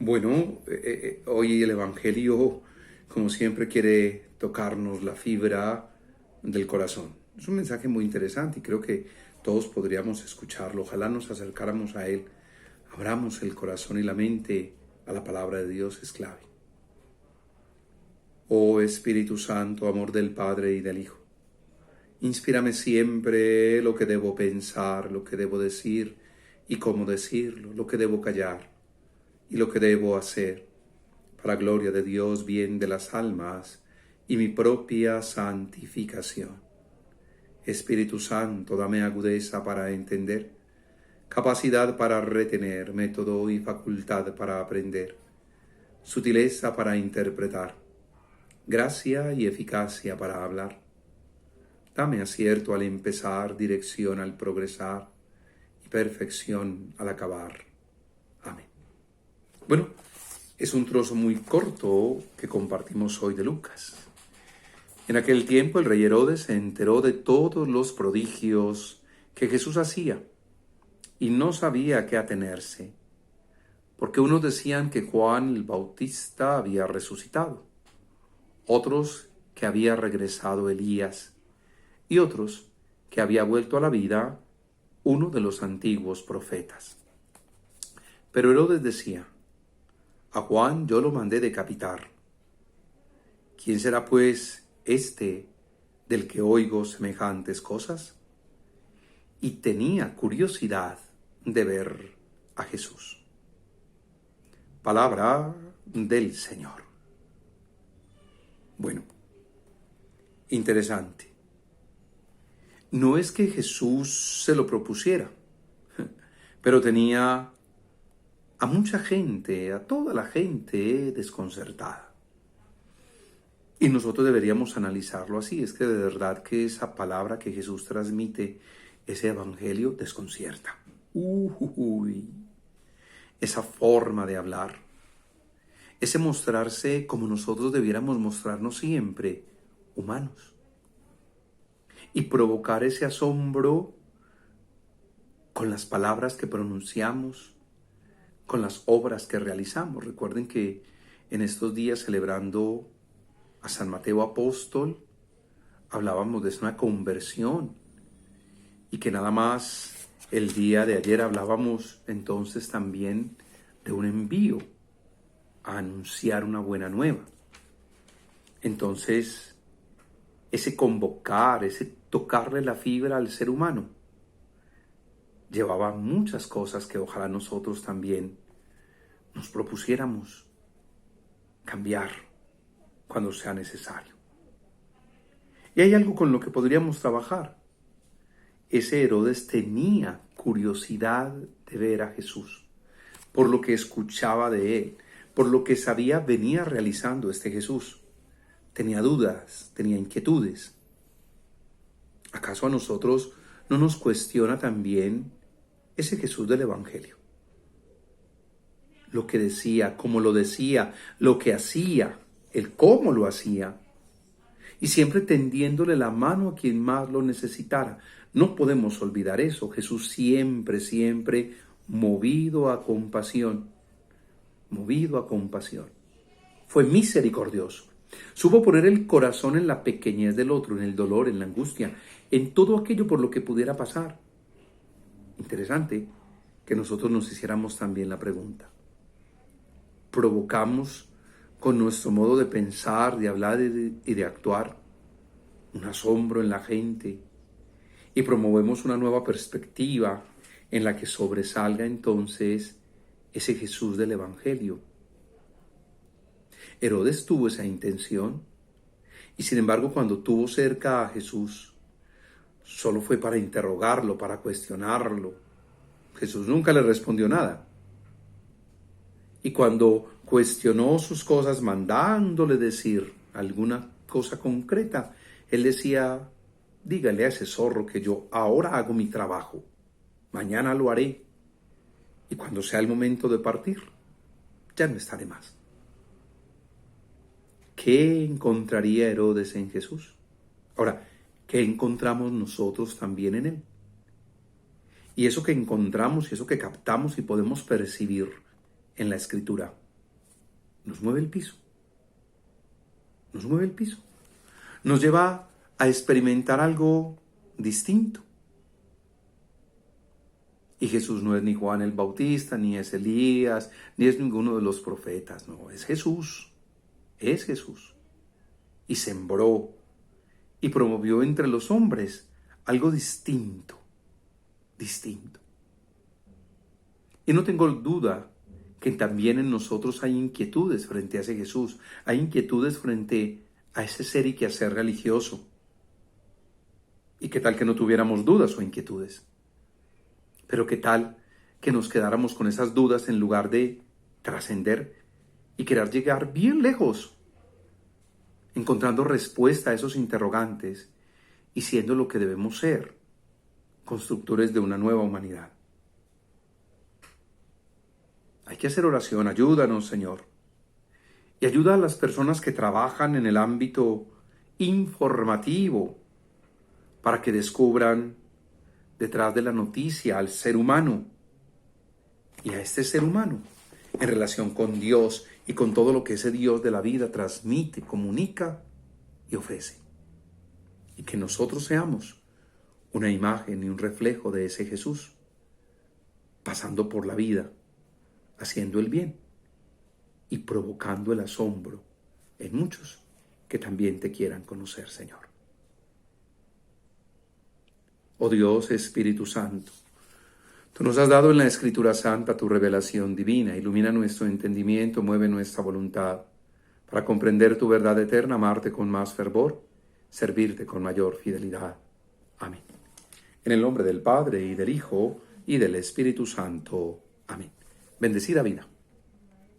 Bueno, hoy el Evangelio, como siempre, quiere tocarnos la fibra del corazón. Es un mensaje muy interesante y creo que todos podríamos escucharlo. Ojalá nos acercáramos a él, abramos el corazón y la mente a la palabra de Dios, es clave. Oh Espíritu Santo, amor del Padre y del Hijo, inspírame siempre lo que debo pensar, lo que debo decir y cómo decirlo, lo que debo callar y lo que debo hacer, para gloria de Dios, bien de las almas y mi propia santificación. Espíritu Santo, dame agudeza para entender, capacidad para retener, método y facultad para aprender, sutileza para interpretar, gracia y eficacia para hablar. Dame acierto al empezar, dirección al progresar y perfección al acabar. Amén. Bueno, es un trozo muy corto que compartimos hoy de Lucas. En aquel tiempo el rey Herodes se enteró de todos los prodigios que Jesús hacía y no sabía a qué atenerse, porque unos decían que Juan el Bautista había resucitado, otros que había regresado Elías y otros que había vuelto a la vida uno de los antiguos profetas. Pero Herodes decía: a Juan yo lo mandé decapitar. ¿Quién será pues este del que oigo semejantes cosas? Y tenía curiosidad de ver a Jesús. Palabra del Señor. Bueno, interesante. No es que Jesús se lo propusiera, pero tenía a mucha gente, a toda la gente desconcertada. Y nosotros deberíamos analizarlo así. Es que de verdad que esa palabra que Jesús transmite, ese evangelio, desconcierta. Esa forma de hablar, ese mostrarse como nosotros debiéramos mostrarnos siempre, humanos. Y provocar ese asombro con las palabras que pronunciamos, con las obras que realizamos. Recuerden que en estos días, celebrando a San Mateo Apóstol, hablábamos de una conversión y que nada más el día de ayer hablábamos entonces también de un envío a anunciar una buena nueva. Entonces, ese convocar, ese tocarle la fibra al ser humano, llevaba muchas cosas que ojalá nosotros también nos propusiéramos cambiar cuando sea necesario. Y hay algo con lo que podríamos trabajar. Ese Herodes tenía curiosidad de ver a Jesús, por lo que escuchaba de él, por lo que sabía venía realizando este Jesús. Tenía dudas, tenía inquietudes. ¿Acaso a nosotros no nos cuestiona también ese Jesús del Evangelio? Lo que decía, cómo lo decía, lo que hacía, el cómo lo hacía. Y siempre tendiéndole la mano a quien más lo necesitara. No podemos olvidar eso. Jesús siempre, siempre movido a compasión. Movido a compasión. Fue misericordioso. Supo poner el corazón en la pequeñez del otro, en el dolor, en la angustia, en todo aquello por lo que pudiera pasar. Interesante que nosotros nos hiciéramos también la pregunta. ¿Provocamos con nuestro modo de pensar, de hablar y de actuar un asombro en la gente y promovemos una nueva perspectiva en la que sobresalga entonces ese Jesús del Evangelio? Herodes tuvo esa intención y sin embargo cuando tuvo cerca a Jesús solo fue para interrogarlo, para cuestionarlo. Jesús nunca le respondió nada. Y cuando cuestionó sus cosas mandándole decir alguna cosa concreta, él decía: dígale a ese zorro que yo ahora hago mi trabajo, mañana lo haré, y cuando sea el momento de partir, ya no estaré más. ¿Qué encontraría Herodes en Jesús? Ahora, ¿qué encontramos nosotros también en él? Y eso que encontramos y eso que captamos y podemos percibir en la Escritura, nos mueve el piso. Nos mueve el piso. Nos lleva a experimentar algo distinto. Y Jesús no es ni Juan el Bautista, ni es Elías, ni es ninguno de los profetas. No, es Jesús. Es Jesús. Y sembró y promovió entre los hombres algo distinto. Distinto. Y no tengo duda que también en nosotros hay inquietudes frente a ese Jesús. Hay inquietudes frente a ese ser y quehacer religioso. ¿Y qué tal que no tuviéramos dudas o inquietudes? Pero qué tal que nos quedáramos con esas dudas en lugar de trascender y querer llegar bien lejos, encontrando respuesta a esos interrogantes y siendo lo que debemos ser, constructores de una nueva humanidad. Hay que hacer oración, ayúdanos, Señor. Y ayuda a las personas que trabajan en el ámbito informativo para que descubran detrás de la noticia al ser humano y a este ser humano en relación con Dios y con todo lo que ese Dios de la vida transmite, comunica y ofrece. Y que nosotros seamos una imagen y un reflejo de ese Jesús, pasando por la vida, haciendo el bien y provocando el asombro en muchos que también te quieran conocer, Señor. Oh Dios, Espíritu Santo, tú nos has dado en la Escritura Santa tu revelación divina, ilumina nuestro entendimiento, mueve nuestra voluntad para comprender tu verdad eterna, amarte con más fervor, servirte con mayor fidelidad. Amén. En el nombre del Padre, y del Hijo, y del Espíritu Santo. Amén. Bendecida vida.